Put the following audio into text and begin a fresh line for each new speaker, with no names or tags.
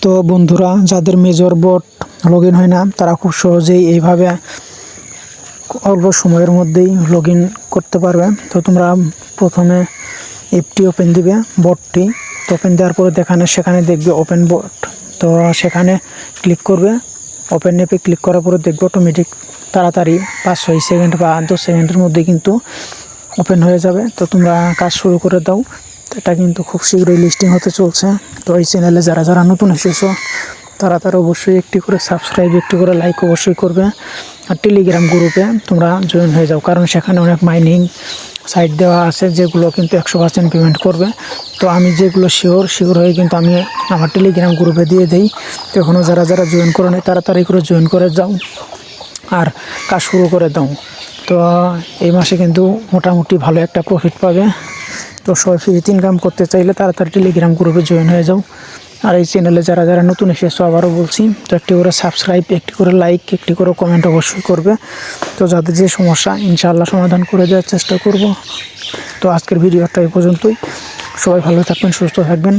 তো বন্ধুরা, যাদের মেজর বোট লগ ইন হয় না তারা খুব সহজেই এইভাবে অল্প সময়ের মধ্যেই লগ ইন করতে পারবে। তো তোমরা প্রথমে অ্যাপটি ওপেন দিবে, বোটটি তো ওপেন দেওয়ার পরে সেখানে দেখবে ওপেন বোট। তো সেখানে ক্লিক করবে, ওপেন অ্যাপে ক্লিক করার পরে দেখবে অটোমেটিক তাড়াতাড়ি 5-6 সেকেন্ড বা 10 সেকেন্ডের মধ্যে কিন্তু ওপেন হয়ে যাবে। তো তোমরা কাজ শুরু করে দাও। এটা কিন্তু খুব শীঘ্রই লিস্টিং হতে চলছে। তো এই চ্যানেলে যারা নতুন এসেছো তারা অবশ্যই একটি করে সাবস্ক্রাইব, একটি করে লাইক অবশ্যই করবে। আর টেলিগ্রাম গ্রুপে তোমরা জয়েন হয়ে যাও, কারণ সেখানে অনেক মাইনিং সাইট দেওয়া আছে যেগুলো কিন্তু 100% পেমেন্ট করবে। তো আমি যেগুলো শিওর হয়ে কিন্তু আমি আমার টেলিগ্রাম গ্রুপে দিয়ে দিই। তো এখনও যারা জয়েন করে নেই তাড়াতাড়ি করে জয়েন করে যাও আর কাজ শুরু করে দাও। তো এই মাসে কিন্তু মোটামুটি ভালো একটা প্রফিট পাবে। তো সবাই ফ্রিতে ইনকাম করতে চাইলে তাড়াতাড়ি টেলিগ্রাম গ্রুপে জয়েন হয়ে যাও। আর এই চ্যানেলে যারা নতুন এসেছো আবারও বলছি, তো একটি করে সাবস্ক্রাইব, একটি করে লাইক, একটি করে কমেন্ট অবশ্যই করবে। তো যাদের যে সমস্যা ইনশাআল্লাহ সমাধান করে দেওয়ার চেষ্টা করব। তো আজকের ভিডিওটা এই পর্যন্তই। সবাই ভালো থাকবেন, সুস্থ থাকবেন।